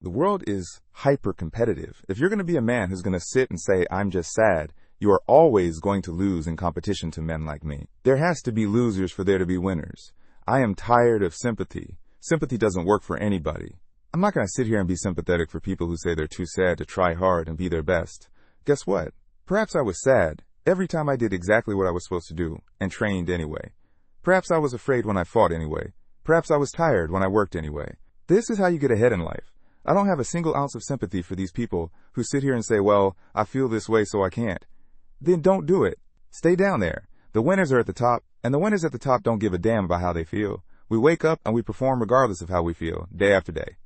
The world is hyper-competitive. If you're going to be a man who's going to sit and say, I'm just sad, you are always going to lose in competition to men like me. There has to be losers for there to be winners. I am tired of sympathy. Sympathy doesn't work for anybody. I'm not going to sit here and be sympathetic for people who say they're too sad to try hard and be their best. Guess what? Perhaps I was sad every time I did exactly what I was supposed to do and trained anyway. Perhaps I was afraid when I fought anyway. Perhaps I was tired when I worked anyway. This is how you get ahead in life. I don't have a single ounce of sympathy for these people who sit here and say, well, I feel this way so I can't. Then don't do it. Stay down there. The winners are at the top, and the winners at the top don't give a damn about how they feel. We wake up and we perform regardless of how we feel, day after day.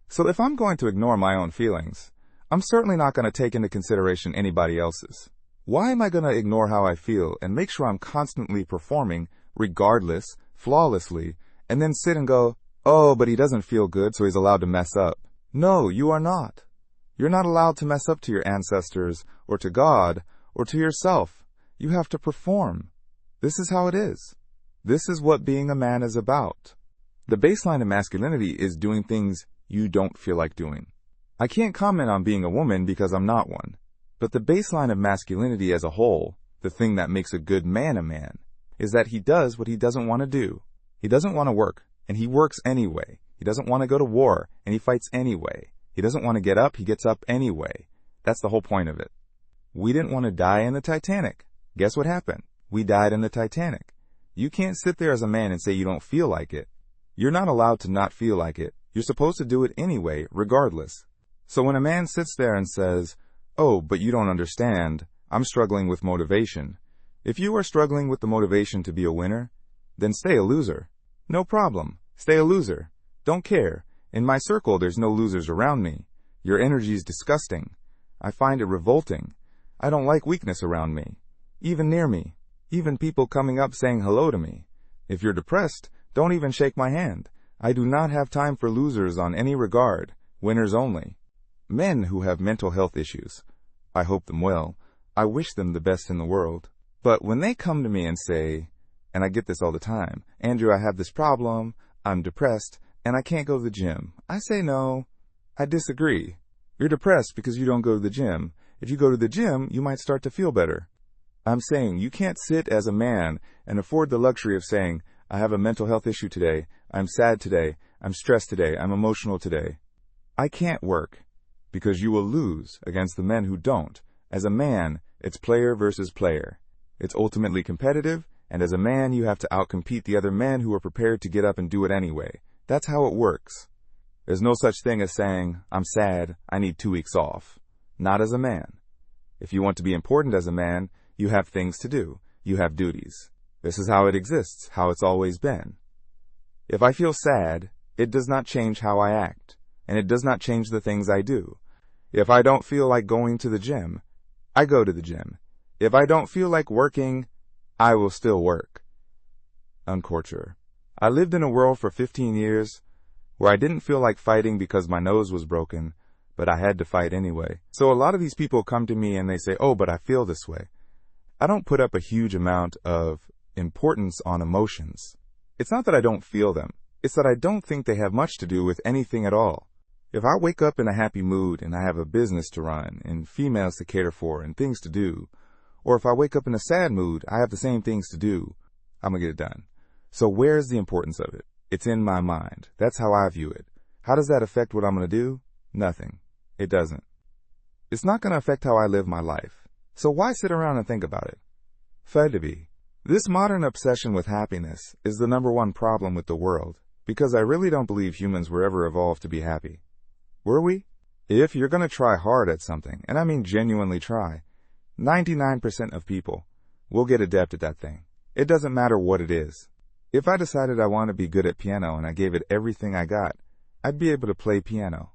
So if I'm going to ignore my own feelings, I'm certainly not going to take into consideration anybody else's. Why am I going to ignore how I feel and make sure I'm constantly performing regardless, flawlessly, and then sit and go, oh, but he doesn't feel good, so he's allowed to mess up? No, you are not. You're not allowed to mess up to your ancestors or to God or to yourself. You have to perform. This is how it is. This is what being a man is about. The baseline of masculinity is doing things you don't feel like doing. I can't comment on being a woman because I'm not one. But the baseline of masculinity as a whole, the thing that makes a good man a man, is that he does what he doesn't want to do. He doesn't want to work, and he works anyway. He doesn't want to go to war, and he fights anyway. He doesn't want to get up, he gets up anyway. That's the whole point of it. We didn't want to die in the Titanic. Guess what happened? We died in the Titanic. You can't sit there as a man and say you don't feel like it. You're not allowed to not feel like it. You're supposed to do it anyway, regardless. So when a man sits there and says, oh, but you don't understand, I'm struggling with motivation. If you are struggling with the motivation to be a winner, then stay a loser. No problem. Stay a loser. Don't care. In my circle, there's no losers around me. Your energy is disgusting. I find it revolting. I don't like weakness around me, even near me, even people coming up saying hello to me. If you're depressed, don't even shake my hand. I do not have time for losers on any regard, winners only. Men who have mental health issues, I hope them well. I wish them the best in the world. But when they come to me and say, and I get this all the time, Andrew, I have this problem, I'm depressed, and I can't go to the gym. I say no, I disagree. You're depressed because you don't go to the gym. If you go to the gym, you might start to feel better. I'm saying you can't sit as a man and afford the luxury of saying, I have a mental health issue today, I'm sad today, I'm stressed today, I'm emotional today. I can't work, because you will lose against the men who don't. As a man, it's player versus player. It's ultimately competitive, and as a man, you have to outcompete the other men who are prepared to get up and do it anyway. That's how it works. There's no such thing as saying, I'm sad, I need 2 weeks off. Not as a man. If you want to be important as a man, you have things to do. You have duties. This is how it exists, how it's always been. If I feel sad, it does not change how I act, and it does not change the things I do. If I don't feel like going to the gym, I go to the gym. If I don't feel like working, I will still work. Unculture. I lived in a world for 15 years where I didn't feel like fighting because my nose was broken, but I had to fight anyway. So a lot of these people come to me and they say, oh, but I feel this way. I don't put up a huge amount of importance on emotions. It's not that I don't feel them. It's that I don't think they have much to do with anything at all. If I wake up in a happy mood and I have a business to run and females to cater for and things to do, or if I wake up in a sad mood, I have the same things to do, I'm going to get it done. So where's the importance of it? It's in my mind. That's how I view it. How does that affect what I'm going to do? Nothing. It doesn't. It's not going to affect how I live my life. So why sit around and think about it? Fed to be. This modern obsession with happiness is the #1 problem with the world, because I really don't believe humans were ever evolved to be happy. Were we? If you're going to try hard at something, and I mean genuinely try, 99% of people will get adept at that thing. It doesn't matter what it is. If I decided I want to be good at piano and I gave it everything I got, I'd be able to play piano.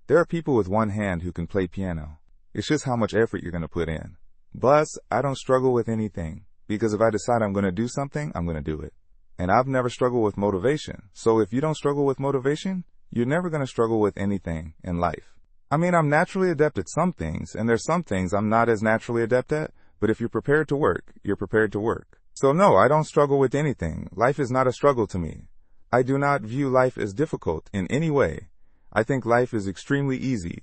There are people with one hand who can play piano. It's just how much effort you're going to put in. Plus, I don't struggle with anything, because if I decide I'm going to do something, I'm going to do it. And I've never struggled with motivation. So if you don't struggle with motivation, you're never going to struggle with anything in life. I mean, I'm naturally adept at some things, and there's some things I'm not as naturally adept at, but if you're prepared to work, you're prepared to work. So no, I don't struggle with anything. Life is not a struggle to me. I do not view life as difficult in any way. I think life is extremely easy.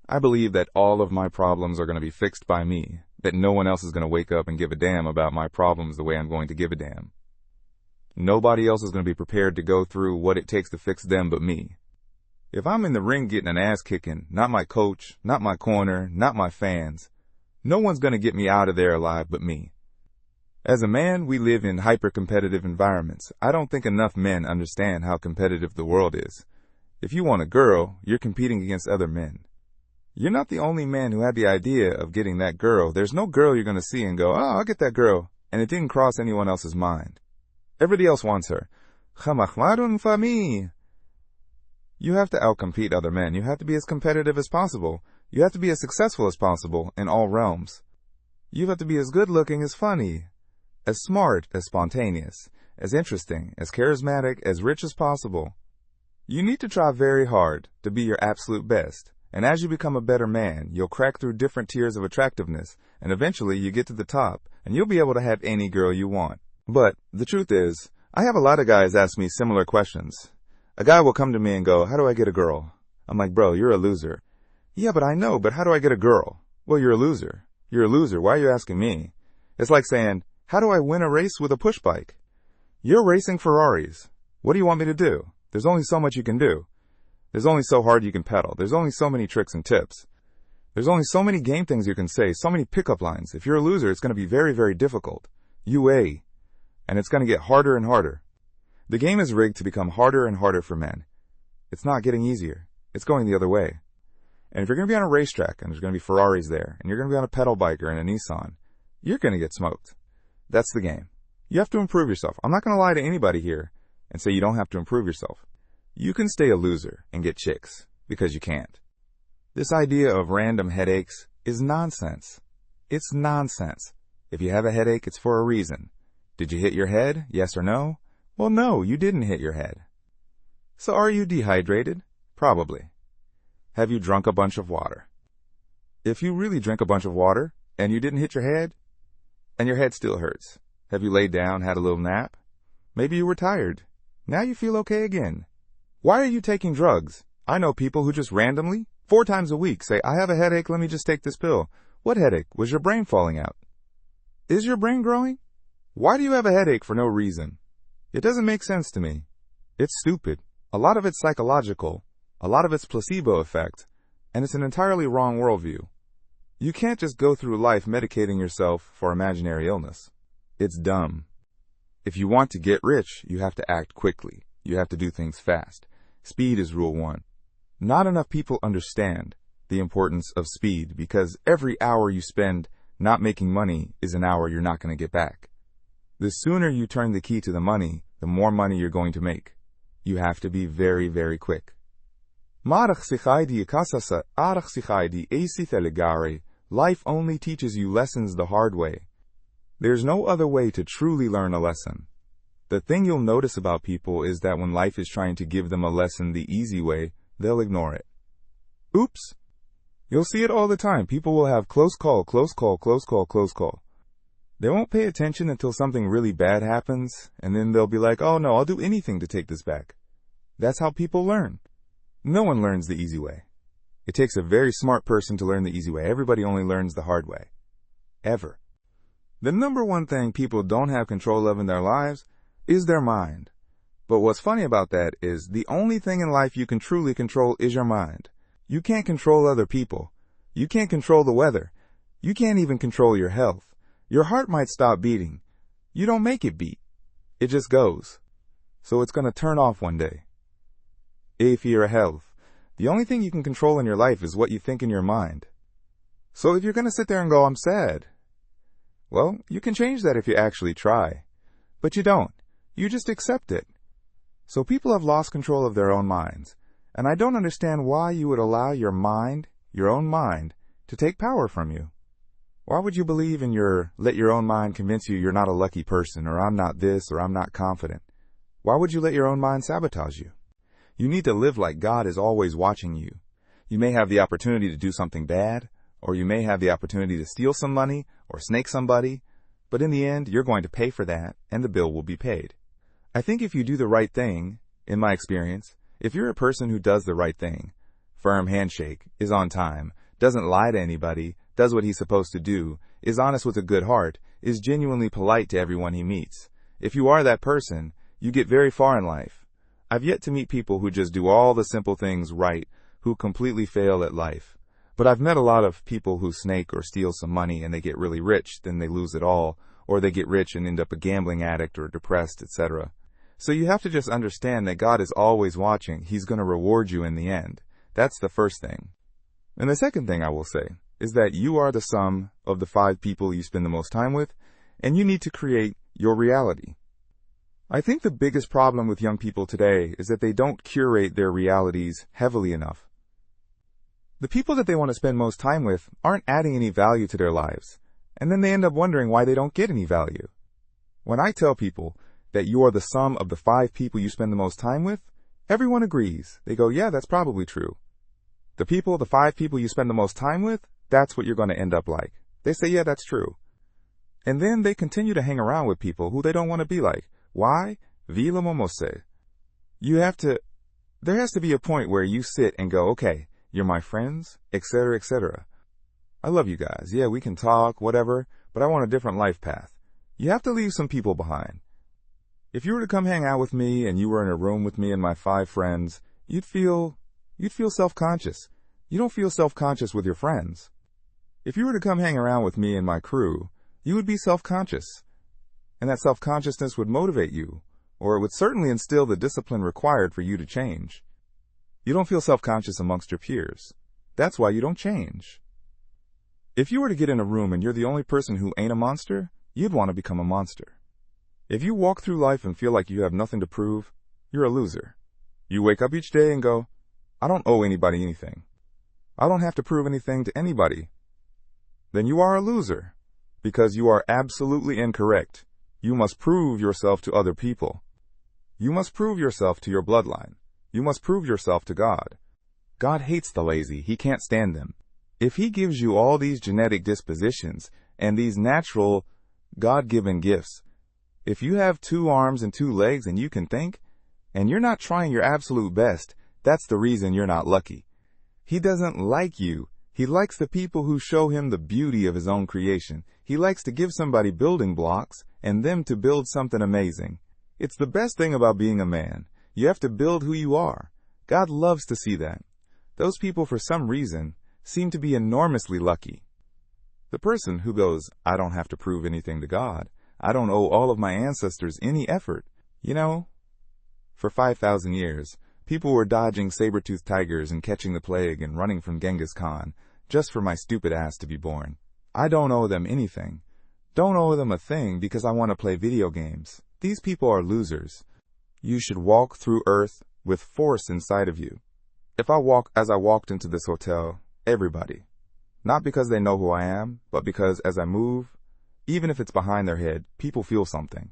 I believe that all of my problems are going to be fixed by me, that no one else is going to wake up and give a damn about my problems the way I'm going to give a damn. Nobody else is going to be prepared to go through what it takes to fix them but me. If I'm in the ring getting an ass kicking, not my coach, not my corner, not my fans, no one's going to get me out of there alive but me. As a man, we live in hyper-competitive environments. I don't think enough men understand how competitive the world is. If you want a girl, you're competing against other men. You're not the only man who had the idea of getting that girl. There's no girl you're going to see and go, oh, I'll get that girl, and it didn't cross anyone else's mind. Everybody else wants her. You have to outcompete other men. You have to be as competitive as possible. You have to be as successful as possible in all realms. You have to be as good-looking as funny, as smart as spontaneous, as interesting, as charismatic, as rich as possible. You need to try very hard to be your absolute best. And as you become a better man, you'll crack through different tiers of attractiveness, and eventually you get to the top, and you'll be able to have any girl you want. But the truth is, I have a lot of guys ask me similar questions. A guy will come to me and go, how do I get a girl? I'm like, bro, you're a loser. Yeah, but I know, but how do I get a girl? Well, you're a loser. You're a loser. Why are you asking me? It's like saying, how do I win a race with a push bike? You're racing Ferraris. What do you want me to do? There's only so much you can do. There's only so hard you can pedal. There's only so many tricks and tips. There's only so many game things you can say, so many pickup lines. If you're a loser, it's going to be very, very difficult. UA. And it's going to get harder and harder. The game is rigged to become harder and harder for men. It's not getting easier. It's going the other way. And if you're going to be on a racetrack and there's going to be Ferraris there, and you're going to be on a pedal bike or in a Nissan, you're going to get smoked. That's the game. You have to improve yourself. I'm not going to lie to anybody here and say you don't have to improve yourself. You can stay a loser and get chicks, because you can't. This idea of random headaches is nonsense. It's nonsense. If you have a headache, it's for a reason. Did you hit your head? Yes or no? Well, no, you didn't hit your head. So are you dehydrated? Probably. Have you drunk a bunch of water? If you really drink a bunch of water, and you didn't hit your head, and your head still hurts, have you laid down, had a little nap? Maybe you were tired. Now you feel okay again. Why are you taking drugs? I know people who just randomly, 4 times a week, say, I have a headache, let me just take this pill. What headache? Was your brain falling out? Is your brain growing? Why do you have a headache for no reason? It doesn't make sense to me. It's stupid. A lot of it's psychological, a lot of it's placebo effect, and it's an entirely wrong worldview. You can't just go through life medicating yourself for imaginary illness. It's dumb. If you want to get rich, you have to act quickly. You have to do things fast. Speed is rule 1. Not enough people understand the importance of speed because every hour you spend not making money is an hour you're not going to get back. The sooner you turn the key to the money, the more money you're going to make. You have to be very, very quick. Life only teaches you lessons the hard way. There's no other way to truly learn a lesson. The thing you'll notice about people is that when life is trying to give them a lesson the easy way, they'll ignore it. Oops. You'll see it all the time. People will have close call, close call, close call, close call. They won't pay attention until something really bad happens, and then they'll be like, oh no, I'll do anything to take this back. That's how people learn. No one learns the easy way. It takes a very smart person to learn the easy way. Everybody only learns the hard way. Ever. The number one thing people don't have control of in their lives is their mind. But what's funny about that is the only thing in life you can truly control is your mind. You can't control other people. You can't control the weather. You can't even control your health. Your heart might stop beating. You don't make it beat. It just goes. So it's going to turn off one day. If you're health, the only thing you can control in your life is what you think in your mind. So if you're going to sit there and go, I'm sad, well, you can change that if you actually try. But you don't. You just accept it. So people have lost control of their own minds. And I don't understand why you would allow your mind, your own mind, to take power from you. Why would you believe in let your own mind convince you you're not a lucky person, or I'm not this, or I'm not confident? Why would you let your own mind sabotage you? You need to live like God is always watching you. You may have the opportunity to do something bad, or you may have the opportunity to steal some money, or snake somebody, but in the end, you're going to pay for that, and the bill will be paid. I think if you do the right thing, in my experience, If you're a person who does the right thing, firm handshake, is on time, doesn't lie to anybody, does what he's supposed to do, is honest with a good heart, is genuinely polite to everyone he meets, if you are that person, you get very far in life. I've yet to meet people who just do all the simple things right, who completely fail at life. But I've met a lot of people who snake or steal some money and they get really rich, then they lose it all, or they get rich and end up a gambling addict or depressed, etc. So you have to just understand that God is always watching. He's going to reward you in the end. That's the first thing. And the second thing I will say is that you are the sum of the 5 people you spend the most time with, and you need to create your reality. I think the biggest problem with young people today is that they don't curate their realities heavily enough. The people that they want to spend most time with aren't adding any value to their lives, and then they end up wondering why they don't get any value. When I tell people that you are the sum of the 5 people you spend the most time with, everyone agrees. They go, yeah, that's probably true. The 5 people you spend the most time with, that's what you're going to end up like. They say, yeah, that's true. And then they continue to hang around with people who they don't want to be like. Why? Vila momose. There has to be a point where you sit and go, okay, you're my friends, etc., etc. I love you guys. Yeah, we can talk, whatever, but I want a different life path. You have to leave some people behind. If you were to come hang out with me and you were in a room with me and my 5 friends, you'd feel self-conscious. You don't feel self-conscious with your friends. If you were to come hang around with me and my crew, you would be self-conscious. And that self-consciousness would motivate you, or it would certainly instill the discipline required for you to change. You don't feel self-conscious amongst your peers. That's why you don't change. If you were to get in a room and you're the only person who ain't a monster, you'd want to become a monster. If you walk through life and feel like you have nothing to prove, you're a loser. You wake up each day and go, I don't owe anybody anything. I don't have to prove anything to anybody. Then you are a loser, because you are absolutely incorrect. You must prove yourself to other people. You must prove yourself to your bloodline. You must prove yourself to God. God hates the lazy. He can't stand them. If He gives you all these genetic dispositions and these natural, God-given gifts, if you have 2 arms and 2 legs and you can think, and you're not trying your absolute best, that's the reason you're not lucky. He doesn't like you. He likes the people who show Him the beauty of His own creation. He likes to give somebody building blocks and them to build something amazing. It's the best thing about being a man. You have to build who you are. God loves to see that. Those people, for some reason, seem to be enormously lucky. The person who goes, I don't have to prove anything to God. I don't owe all of my ancestors any effort. You know, for 5,000 years, people were dodging saber-toothed tigers and catching the plague and running from Genghis Khan just for my stupid ass to be born. I don't owe them anything. Don't owe them a thing because I want to play video games. These people are losers. You should walk through earth with force inside of you. If I walk as I walked into this hotel, everybody, not because they know who I am, but because as I move, even if it's behind their head, people feel something.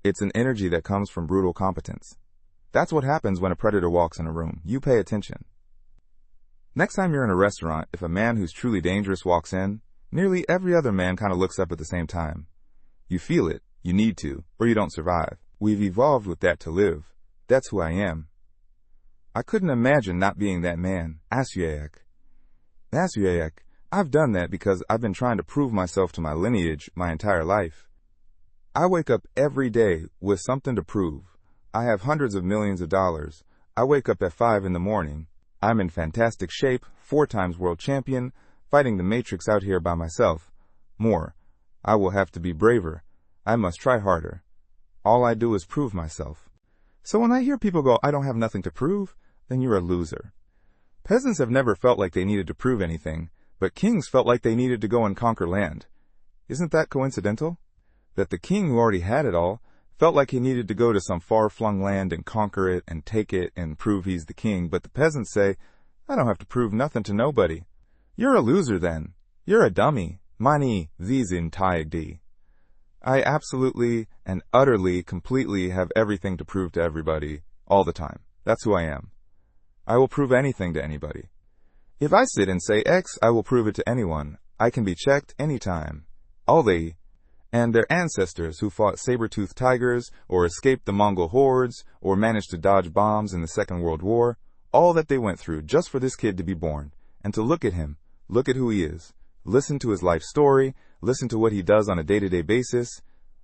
It's an energy that comes from brutal competence. That's what happens when a predator walks in a room. You pay attention. Next time you're in a restaurant, if a man who's truly dangerous walks in, nearly every other man kind of looks up at the same time. You feel it, you need to, or you don't survive. We've evolved with that to live. That's who I am. I couldn't imagine not being that man. Asuyak. I've done that because I've been trying to prove myself to my lineage my entire life. I wake up every day with something to prove. I have hundreds of millions of dollars. I wake up at 5 in the morning. I'm in fantastic shape, 4 times world champion, fighting the matrix out here by myself. More. I will have to be braver. I must try harder. All I do is prove myself. So when I hear people go, I don't have nothing to prove, then you're a loser. Peasants have never felt like they needed to prove anything, but kings felt like they needed to go and conquer land. Isn't that coincidental? That the king who already had it all felt like he needed to go to some far-flung land and conquer it and take it and prove he's the king, but the peasants say, I don't have to prove nothing to nobody. You're a loser then. You're a dummy. Mani zizin taigdi. I absolutely and utterly, completely have everything to prove to everybody, all the time. That's who I am. I will prove anything to anybody. If I sit and say X, I will prove it to anyone. I can be checked anytime. All they. And their ancestors who fought saber-toothed tigers, or escaped the Mongol hordes, or managed to dodge bombs in the Second World War, all that they went through just for this kid to be born, and to look at him, look at who he is, listen to his life story, listen to what he does on a day-to-day basis,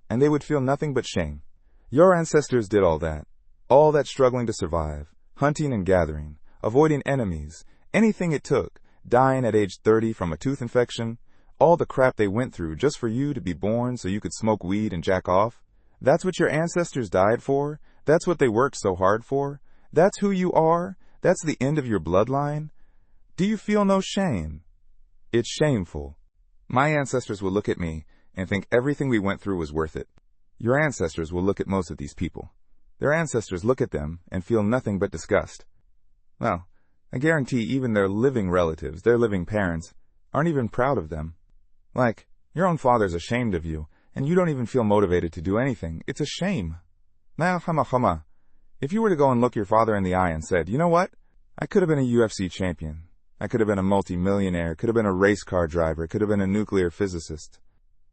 and they would feel nothing but shame. Your ancestors did all that struggling to survive, hunting and gathering, avoiding enemies, anything it took, dying at age 30 from a tooth infection, all the crap they went through just for you to be born so you could smoke weed and jack off. That's what your ancestors died for. That's what they worked so hard for. That's who you are. That's the end of your bloodline. Do you feel no shame? It's shameful. My ancestors will look at me and think everything we went through was worth it. Your ancestors will look at most of these people. Their ancestors look at them and feel nothing but disgust. Well, I guarantee even their living relatives, their living parents, aren't even proud of them. Like, your own father's ashamed of you, and you don't even feel motivated to do anything. It's a shame. Now, hama. If you were to go and look your father in the eye and said, you know what? I could have been a UFC champion. I could have been a multi-millionaire, could have been a race car driver, could have been a nuclear physicist.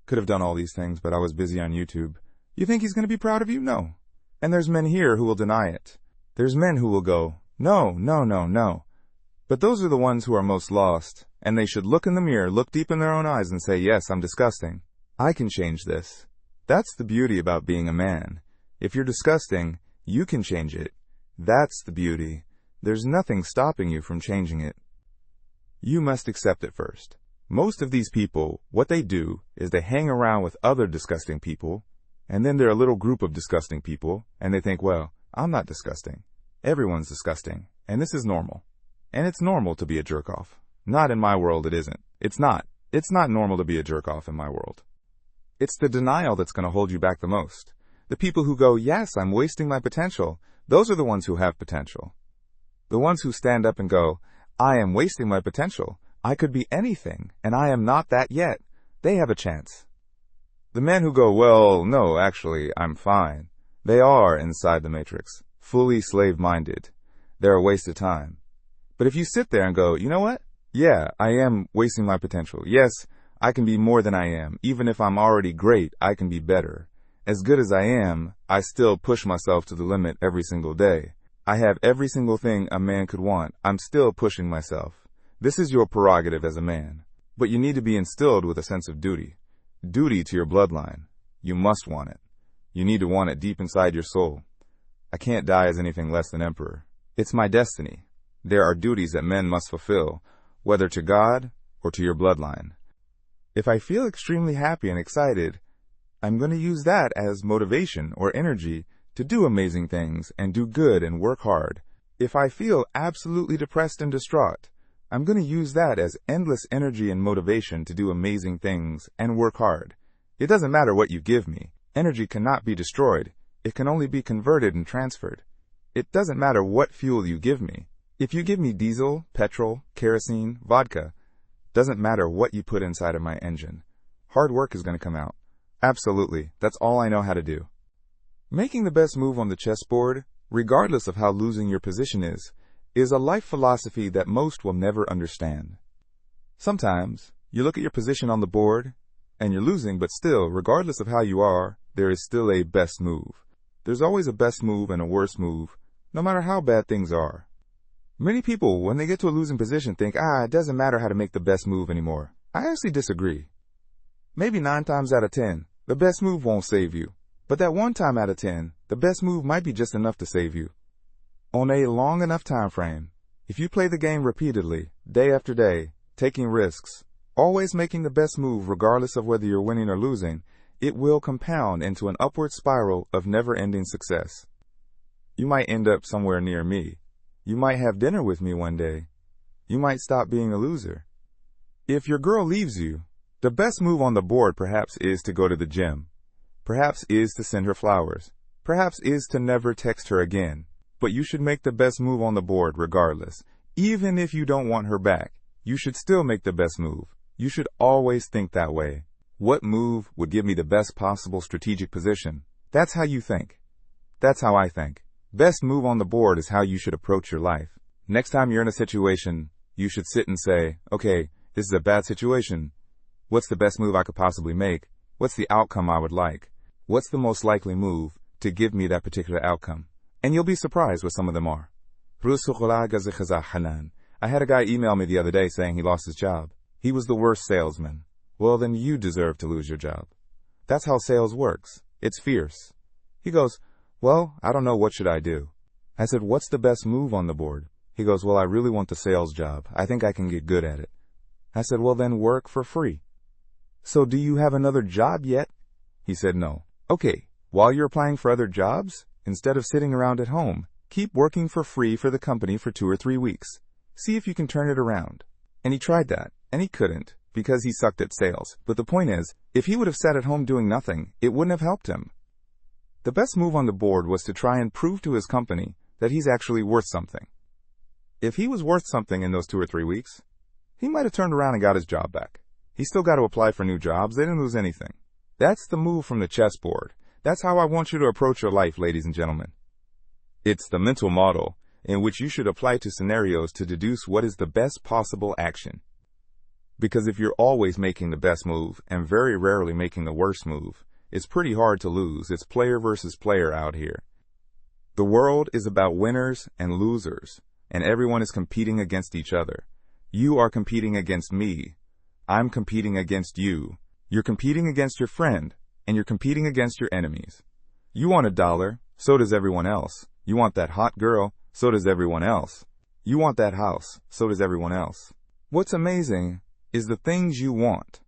Could have done all these things, but I was busy on YouTube. You think he's going to be proud of you? No. And there's men here who will deny it. There's men who will go, no. But those are the ones who are most lost, and they should look in the mirror, look deep in their own eyes and say, yes, I'm disgusting. I can change this. That's the beauty about being a man. If you're disgusting, you can change it. That's the beauty. There's nothing stopping you from changing it. You must accept it first. Most of these people, what they do is they hang around with other disgusting people, and then they're a little group of disgusting people, and they think, well, I'm not disgusting. Everyone's disgusting, and this is normal. And it's normal to be a jerk-off. Not in my world, it isn't. It's not. It's not normal to be a jerk-off in my world. It's the denial that's going to hold you back the most. The people who go, yes, I'm wasting my potential, those are the ones who have potential. The ones who stand up and go, I am wasting my potential. I could be anything, and I am not that yet. They have a chance. The men who go, well, no, actually, I'm fine. They are inside the matrix, fully slave-minded. They're a waste of time. But if you sit there and go, you know what? Yeah, I am wasting my potential. Yes, I can be more than I am. Even if I'm already great, I can be better. As good as I am, I still push myself to the limit every single day. I have every single thing a man could want. I'm still pushing myself. This is your prerogative as a man. But you need to be instilled with a sense of duty. Duty to your bloodline. You must want it. You need to want it deep inside your soul. I can't die as anything less than emperor. It's my destiny. There are duties that men must fulfill, whether to God or to your bloodline. If I feel extremely happy and excited, I'm going to use that as motivation or energy to do amazing things and do good and work hard. If I feel absolutely depressed and distraught, I'm going to use that as endless energy and motivation to do amazing things and work hard. It doesn't matter what you give me. Energy cannot be destroyed. It can only be converted and transferred. It doesn't matter what fuel you give me. If you give me diesel, petrol, kerosene, vodka, doesn't matter what you put inside of my engine. Hard work is going to come out. Absolutely. That's all I know how to do. Making the best move on the chessboard, regardless of how losing your position is a life philosophy that most will never understand. Sometimes, you look at your position on the board, and you're losing, but still, regardless of how you are, there is still a best move. There's always a best move and a worst move, no matter how bad things are. Many people, when they get to a losing position, think, it doesn't matter how to make the best move anymore. I actually disagree. Maybe 9 times out of 10, the best move won't save you. But that 1 time out of 10, the best move might be just enough to save you. On a long enough time frame, if you play the game repeatedly, day after day, taking risks, always making the best move regardless of whether you're winning or losing, it will compound into an upward spiral of never-ending success. You might end up somewhere near me. You might have dinner with me one day. You might stop being a loser. If your girl leaves you, the best move on the board perhaps is to go to the gym. Perhaps is to send her flowers. Perhaps is to never text her again. But you should make the best move on the board regardless. Even if you don't want her back, you should still make the best move. You should always think that way. What move would give me the best possible strategic position? That's how you think. That's how I think. Best move on the board is how you should approach your life. Next time you're in a situation, you should sit and say, okay, this is a bad situation. What's the best move I could possibly make? What's the outcome I would like? What's the most likely move to give me that particular outcome? And you'll be surprised what some of them are. I had a guy email me the other day saying he lost his job. He was the worst salesman. Well, then you deserve to lose your job. That's how sales works. It's fierce. He goes, well, I don't know, what should I do? I said, what's the best move on the board? He goes, well, I really want the sales job. I think I can get good at it. I said, well, then work for free. So do you have another job yet? He said, no. Okay, while you're applying for other jobs, instead of sitting around at home, keep working for free for the company for 2 or 3 weeks. See if you can turn it around. And he tried that, and he couldn't, because he sucked at sales. But the point is, if he would have sat at home doing nothing, it wouldn't have helped him. The best move on the board was to try and prove to his company that he's actually worth something. If he was worth something in those 2 or 3 weeks, he might have turned around and got his job back. He still got to apply for new jobs. They didn't lose anything. That's the move from the chessboard. That's how I want you to approach your life, ladies and gentlemen. It's the mental model in which you should apply to scenarios to deduce what is the best possible action. Because if you're always making the best move and very rarely making the worst move, it's pretty hard to lose. It's player versus player out here. The world is about winners and losers, and everyone is competing against each other. You are competing against me. I'm competing against you. You're competing against your friend, and you're competing against your enemies. You want $1, so does everyone else. You want that hot girl, so does everyone else. You want that house, so does everyone else. What's amazing is the things you want.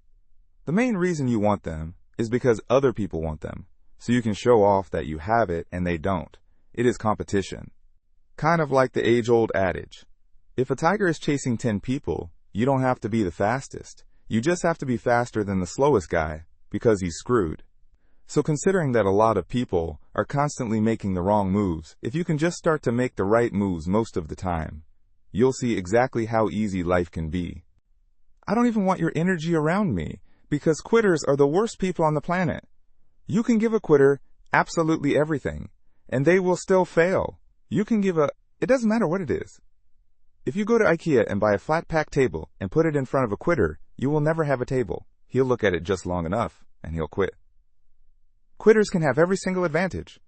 The main reason you want them is because other people want them, so you can show off that you have it and they don't. It is competition. Kind of like the age-old adage. If a tiger is chasing 10 people, you don't have to be the fastest. You just have to be faster than the slowest guy, because he's screwed. So considering that a lot of people are constantly making the wrong moves, if you can just start to make the right moves most of the time, you'll see exactly how easy life can be. I don't even want your energy around me, because quitters are the worst people on the planet. You can give a quitter absolutely everything, and they will still fail. You can give it doesn't matter what it is. If you go to IKEA and buy a flat pack table and put it in front of a quitter, you will never have a table. He'll look at it just long enough, and he'll quit. Quitters can have every single advantage.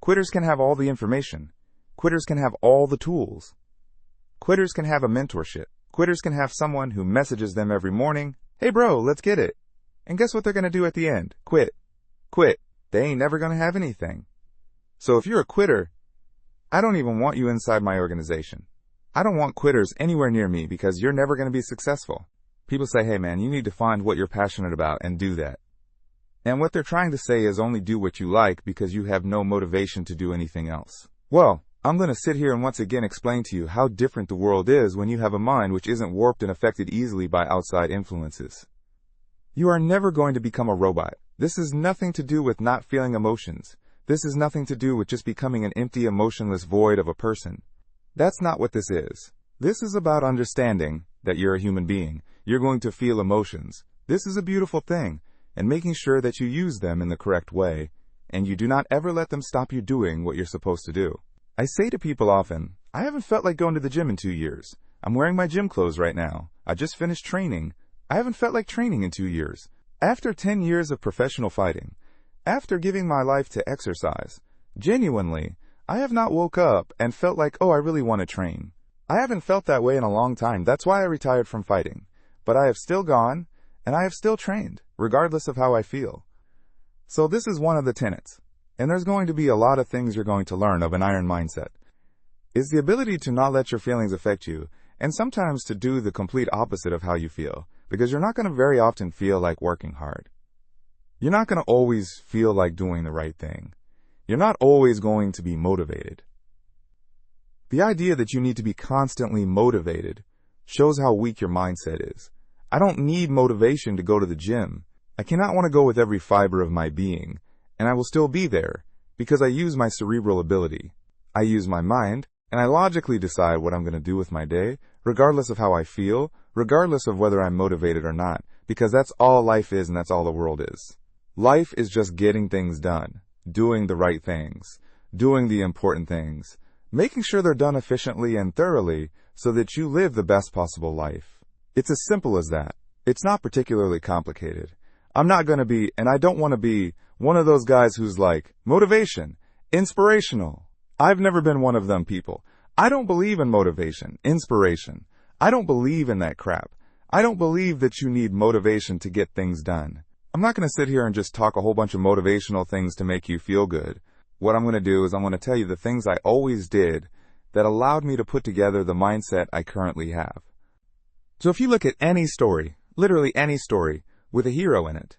Quitters can have all the information. Quitters can have all the tools. Quitters can have a mentorship. Quitters can have someone who messages them every morning, hey bro, let's get it. And guess what they're going to do at the end? Quit. Quit. They ain't never going to have anything. So if you're a quitter, I don't even want you inside my organization. I don't want quitters anywhere near me because you're never going to be successful. People say, hey man, you need to find what you're passionate about and do that. And what they're trying to say is only do what you like because you have no motivation to do anything else. Well, I'm going to sit here and once again explain to you how different the world is when you have a mind which isn't warped and affected easily by outside influences. You are never going to become a robot. This has nothing to do with not feeling emotions. This has nothing to do with just becoming an empty, emotionless void of a person. That's not what this is. This is about understanding that you're a human being. You're going to feel emotions. This is a beautiful thing, and making sure that you use them in the correct way, and you do not ever let them stop you doing what you're supposed to do. I say to people often, I haven't felt like going to the gym in 2 years. I'm wearing my gym clothes right now. I just finished training. I haven't felt like training in 2 years. After 10 years of professional fighting, after giving my life to exercise, genuinely, I have not woke up and felt like, oh, I really want to train. I haven't felt that way in a long time. That's why I retired from fighting. But I have still gone, and I have still trained, regardless of how I feel. So this is one of the tenets. And there's going to be a lot of things you're going to learn of an iron mindset. Is the ability to not let your feelings affect you, and sometimes to do the complete opposite of how you feel, because you're not going to very often feel like working hard. You're not going to always feel like doing the right thing. You're not always going to be motivated. The idea that you need to be constantly motivated shows how weak your mindset is. I don't need motivation to go to the gym. I cannot want to go with every fiber of my being, and I will still be there because I use my cerebral ability. I use my mind, and I logically decide what I'm going to do with my day, regardless of how I feel, regardless of whether I'm motivated or not, because that's all life is and that's all the world is. Life is just getting things done, doing the right things, doing the important things, making sure they're done efficiently and thoroughly so that you live the best possible life. It's as simple as that. It's not particularly complicated. I'm not going to be, and I don't want to be, one of those guys who's like, motivation, inspirational. I've never been one of them people. I don't believe in motivation, inspiration. I don't believe in that crap. I don't believe that you need motivation to get things done. I'm not going to sit here and just talk a whole bunch of motivational things to make you feel good. What I'm going to do is I'm going to tell you the things I always did that allowed me to put together the mindset I currently have. So if you look at any story, literally any story, with a hero in it,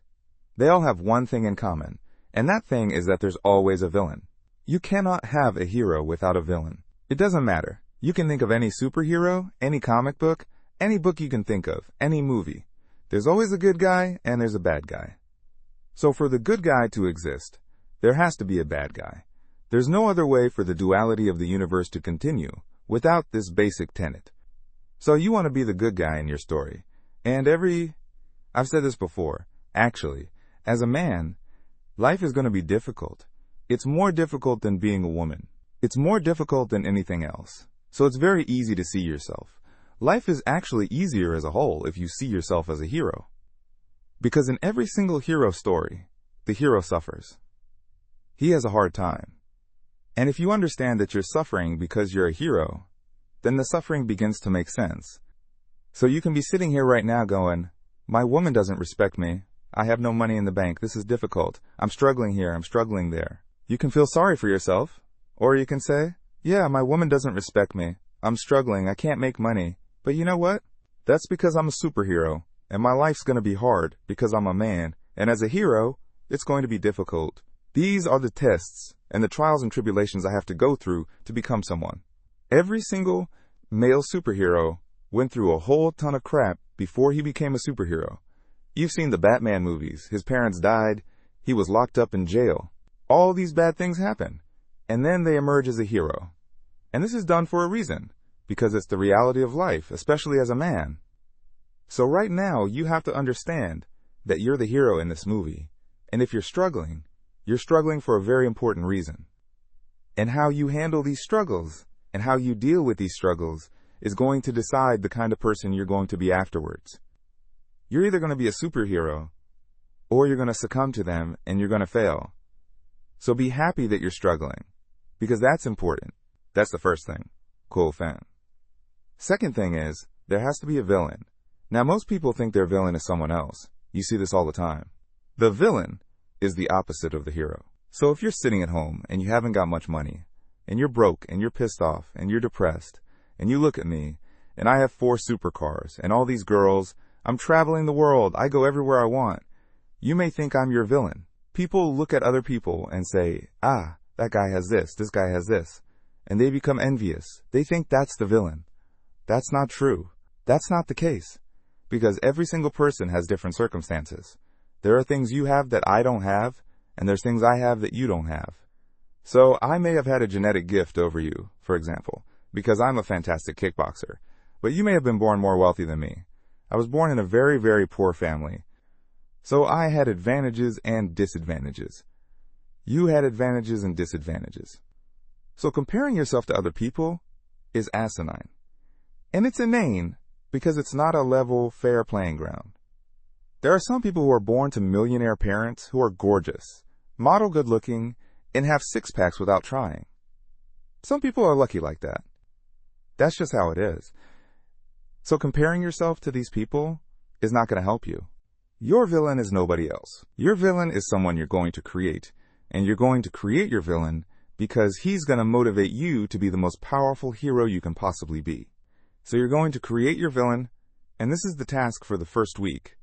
they all have one thing in common, and that thing is that there's always a villain. You cannot have a hero without a villain. It doesn't matter. You can think of any superhero, any comic book, any book you can think of, any movie. There's always a good guy and there's a bad guy. So for the good guy to exist, there has to be a bad guy. There's no other way for the duality of the universe to continue without this basic tenet. So you want to be the good guy in your story. And I've said this before, actually, as a man, life is going to be difficult. It's more difficult than being a woman. It's more difficult than anything else. So it's very easy to see yourself. Life is actually easier as a whole if you see yourself as a hero. Because in every single hero story, the hero suffers. He has a hard time. And if you understand that you're suffering because you're a hero, then the suffering begins to make sense. So you can be sitting here right now going, my woman doesn't respect me. I have no money in the bank. This is difficult. I'm struggling here. I'm struggling there. You can feel sorry for yourself. Or you can say, yeah, my woman doesn't respect me. I'm struggling. I can't make money. But you know what? That's because I'm a superhero. And my life's going to be hard because I'm a man. And as a hero, it's going to be difficult. These are the tests and the trials and tribulations I have to go through to become someone. Every single male superhero went through a whole ton of crap before he became a superhero. You've seen the Batman movies. His parents died. He was locked up in jail. All these bad things happen. And then they emerge as a hero. And this is done for a reason, because it's the reality of life, especially as a man. So right now, you have to understand that you're the hero in this movie. And if you're struggling for a very important reason. And how you handle these struggles and how you deal with these struggles is going to decide the kind of person you're going to be afterwards. You're either going to be a superhero or you're going to succumb to them and you're going to fail. So be happy that you're struggling, because that's important. That's the first thing. Cool fan. Second thing is, there has to be a villain. Now, most people think their villain is someone else. You see this all the time. The villain is the opposite of the hero. So if you're sitting at home and you haven't got much money, and you're broke and you're pissed off and you're depressed, and you look at me, and I have 4 supercars and all these girls, I'm traveling the world, I go everywhere I want, you may think I'm your villain. People look at other people and say, that guy has this guy has this, and they become envious. They think that's the villain. That's not true. That's not the case, because every single person has different circumstances. There are things you have that I don't have, and there's things I have that you don't have. So I may have had a genetic gift over you, for example, because I'm a fantastic kickboxer, but you may have been born more wealthy than me. I was born in a very, very poor family. So I had advantages and disadvantages. You had advantages and disadvantages. So comparing yourself to other people is asinine. And it's inane because it's not a level, fair playing ground. There are some people who are born to millionaire parents who are gorgeous, model good looking, and have 6-packs without trying. Some people are lucky like that. That's just how it is. So comparing yourself to these people is not going to help you. Your villain is nobody else. Your villain is someone you're going to create. And you're going to create your villain because he's going to motivate you to be the most powerful hero you can possibly be. So you're going to create your villain, and this is the task for the first week.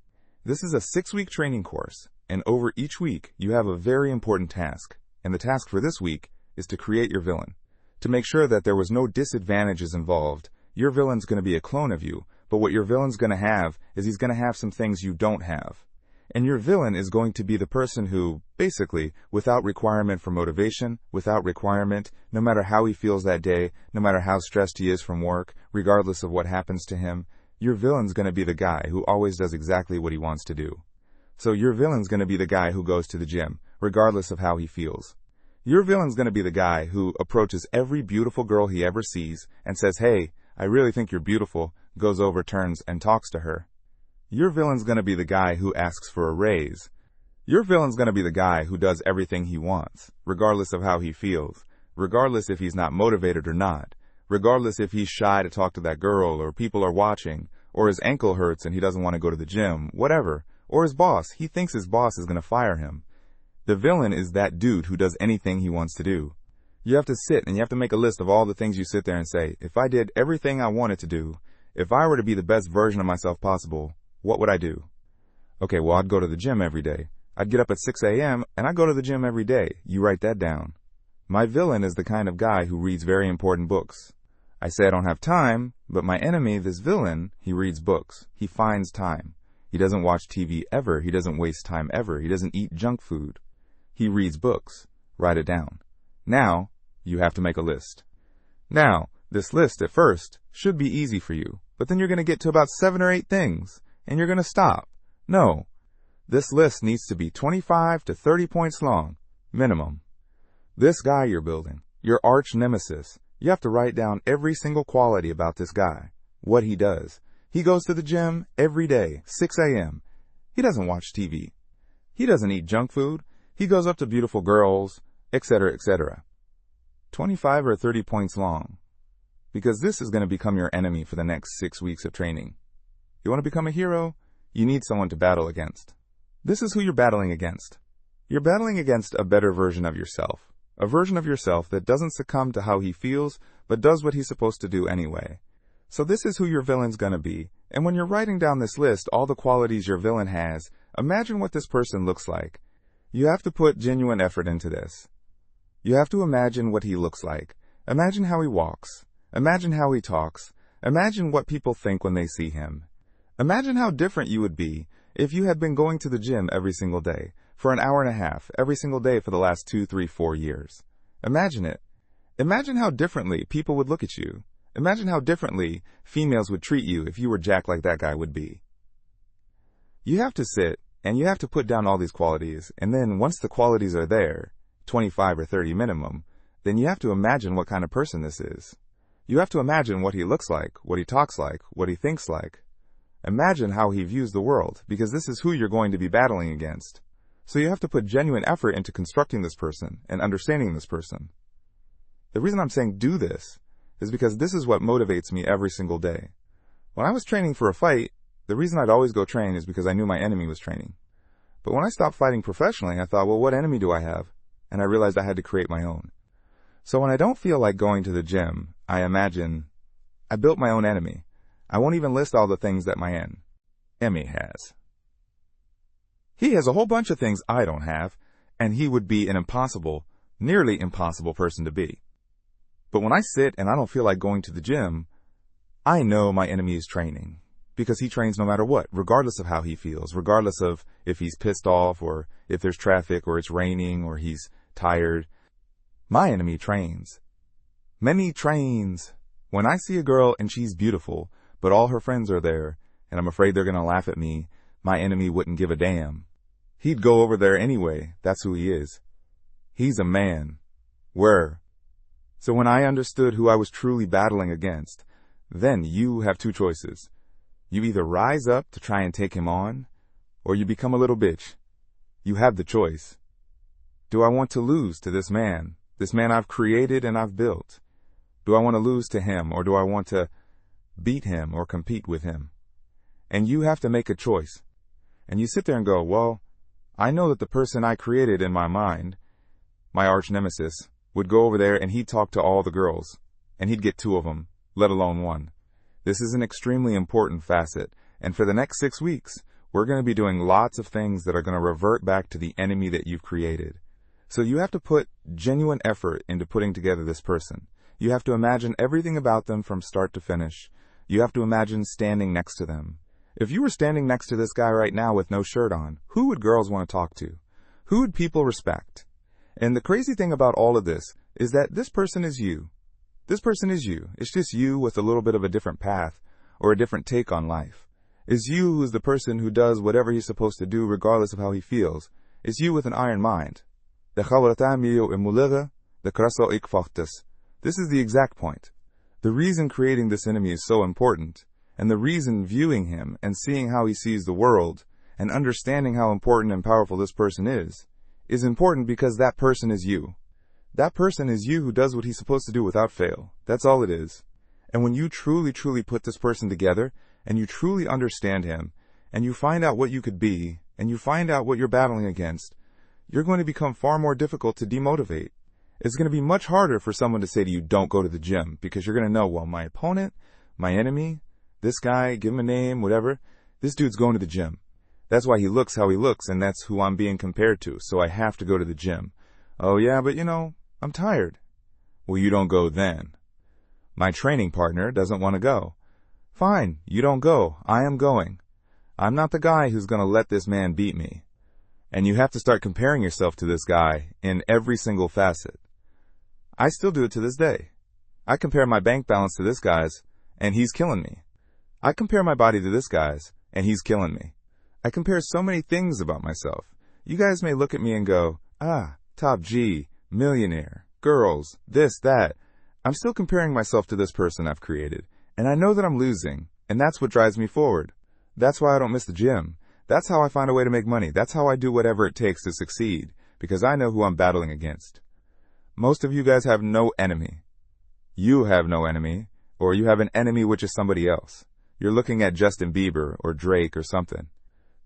This is a 6-week training course, and over each week you have a very important task. And the task for this week is to create your villain. To make sure that there was no disadvantages involved, your villain's going to be a clone of you, but what your villain's going to have is he's going to have some things you don't have. And your villain is going to be the person who, basically, without requirement for motivation, without requirement, no matter how he feels that day, no matter how stressed he is from work, regardless of what happens to him, your villain's going to be the guy who always does exactly what he wants to do. So your villain's going to be the guy who goes to the gym, regardless of how he feels. Your villain's going to be the guy who approaches every beautiful girl he ever sees and says, hey, I really think you're beautiful, goes over, turns, and talks to her. Your villain's gonna be the guy who asks for a raise. Your villain's gonna be the guy who does everything he wants, regardless of how he feels, regardless if he's not motivated or not, regardless if he's shy to talk to that girl or people are watching, or his ankle hurts and he doesn't want to go to the gym, whatever, or his boss, he thinks his boss is gonna fire him. The villain is that dude who does anything he wants to do. You have to sit and you have to make a list of all the things you sit there and say, if I did everything I wanted to do, if I were to be the best version of myself possible, what would I do? Okay, well, I'd go to the gym every day. I'd get up at 6 a.m. and I'd go to the gym every day. You write that down. My villain is the kind of guy who reads very important books. I say I don't have time, but my enemy, this villain, he reads books. He finds time. He doesn't watch TV ever. He doesn't waste time ever. He doesn't eat junk food. He reads books. Write it down. Now, you have to make a list. Now, this list at first should be easy for you, but then you're going to get to about 7 or 8 things, and you're going to stop. No. This list needs to be 25 to 30 points long, minimum. This guy you're building, your arch nemesis, you have to write down every single quality about this guy, what he does. He goes to the gym every day, 6 a.m. He doesn't watch TV. He doesn't eat junk food. He goes up to beautiful girls, etc., etc. 25 or 30 points long, because this is going to become your enemy for the next 6 weeks of training. You want to become a hero? You need someone to battle against. This is who you're battling against. You're battling against a better version of yourself. A version of yourself that doesn't succumb to how he feels, but does what he's supposed to do anyway. So this is who your villain's gonna be. And when you're writing down this list, all the qualities your villain has, imagine what this person looks like. You have to put genuine effort into this. You have to imagine what he looks like. Imagine how he walks. Imagine how he talks. Imagine what people think when they see him. Imagine how different you would be if you had been going to the gym every single day, for an hour and a half, every single day for the last 2, 3, 4 years. Imagine it. Imagine how differently people would look at you. Imagine how differently females would treat you if you were jacked like that guy would be. You have to sit, and you have to put down all these qualities, and then once the qualities are there, 25 or 30 minimum, then you have to imagine what kind of person this is. You have to imagine what he looks like, what he talks like, what he thinks like. Imagine how he views the world, because this is who you're going to be battling against. So you have to put genuine effort into constructing this person and understanding this person. The reason I'm saying do this is because this is what motivates me every single day. When I was training for a fight, the reason I'd always go train is because I knew my enemy was training. But when I stopped fighting professionally, I thought, well, what enemy do I have? And I realized I had to create my own. So when I don't feel like going to the gym, I imagine I built my own enemy. I won't even list all the things that my enemy has. He has a whole bunch of things I don't have, and he would be an impossible, nearly impossible person to be. But when I sit and I don't feel like going to the gym, I know my enemy is training, because he trains no matter what, regardless of how he feels, regardless of if he's pissed off or if there's traffic or it's raining or he's tired. My enemy trains. Many trains. When I see a girl and she's beautiful, but all her friends are there, and I'm afraid they're going to laugh at me, my enemy wouldn't give a damn. He'd go over there anyway. That's who he is. He's a man. Where? So when I understood who I was truly battling against, then you have 2 choices. You either rise up to try and take him on, or you become a little bitch. You have the choice. Do I want to lose to this man I've created and I've built? Do I want to lose to him, or do I want to beat him or compete with him? And you have to make a choice. And you sit there and go, well, I know that the person I created in my mind, my arch nemesis, would go over there and he'd talk to all the girls, and he'd get 2 of them, let alone 1. This is an extremely important facet, and for the next 6 weeks, we're going to be doing lots of things that are going to revert back to the enemy that you've created. So you have to put genuine effort into putting together this person. You have to imagine everything about them from start to finish. You have to imagine standing next to them. If you were standing next to this guy right now with no shirt on, who would girls want to talk to? Who would people respect? And the crazy thing about all of this is that this person is you. This person is you. It's just you with a little bit of a different path or a different take on life. It's you who's the person who does whatever he's supposed to do regardless of how he feels. It's you with an iron mind. This is the exact point. The reason creating this enemy is so important, And the reason viewing him and seeing how he sees the world and understanding how important and powerful this person is important because that person is you. That person is you who does what he's supposed to do without fail. That's all it is. And when you truly, truly put this person together and you truly understand him and you find out what you could be and you find out what you're battling against, you're going to become far more difficult to demotivate. It's going to be much harder for someone to say to you, don't go to the gym, because you're going to know, well, my opponent, my enemy, this guy, give him a name, whatever, this dude's going to the gym. That's why he looks how he looks, and that's who I'm being compared to, so I have to go to the gym. Oh yeah, but I'm tired. Well, you don't go then. My training partner doesn't want to go. Fine, you don't go. I am going. I'm not the guy who's going to let this man beat me. And you have to start comparing yourself to this guy in every single facet. I still do it to this day. I compare my bank balance to this guy's, and he's killing me. I compare my body to this guy's, and he's killing me. I compare so many things about myself. You guys may look at me and go, top G, millionaire, girls, this, that. I'm still comparing myself to this person I've created, and I know that I'm losing, and that's what drives me forward. That's why I don't miss the gym. That's how I find a way to make money. That's how I do whatever it takes to succeed, because I know who I'm battling against. Most of you guys have no enemy. You have no enemy, or you have an enemy which is somebody else. You're looking at Justin Bieber or Drake or something.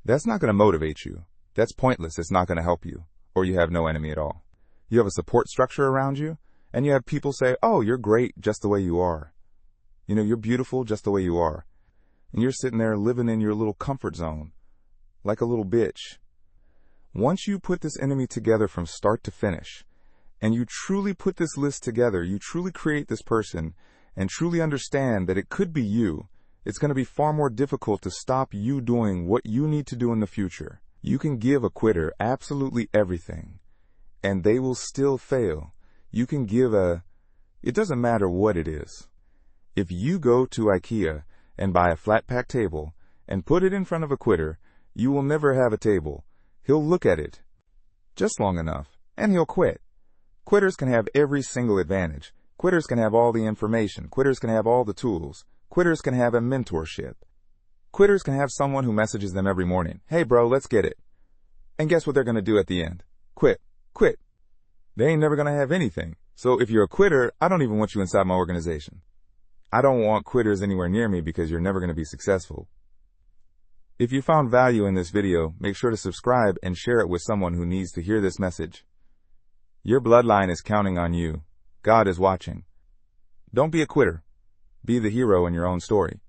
That's not going to motivate you. That's pointless. It's not going to help you. Or you have no enemy at all. You have a support structure around you, and you have people say, oh, you're great just the way you are. You're beautiful just the way you are. And you're sitting there living in your little comfort zone, like a little bitch. Once you put this enemy together from start to finish, and you truly put this list together, you truly create this person, and truly understand that it could be you, it's going to be far more difficult to stop you doing what you need to do in the future. You can give a quitter absolutely everything, and they will still fail. You can give it doesn't matter what it is. If you go to IKEA and buy a flat pack table and put it in front of a quitter, you will never have a table. He'll look at it just long enough, and he'll quit. Quitters can have every single advantage. Quitters can have all the information. Quitters can have all the tools. Quitters can have a mentorship. Quitters can have someone who messages them every morning. Hey bro, let's get it. And guess what they're going to do at the end? Quit. Quit. They ain't never going to have anything. So if you're a quitter, I don't even want you inside my organization. I don't want quitters anywhere near me because you're never going to be successful. If you found value in this video, make sure to subscribe and share it with someone who needs to hear this message. Your bloodline is counting on you. God is watching. Don't be a quitter. Be the hero in your own story.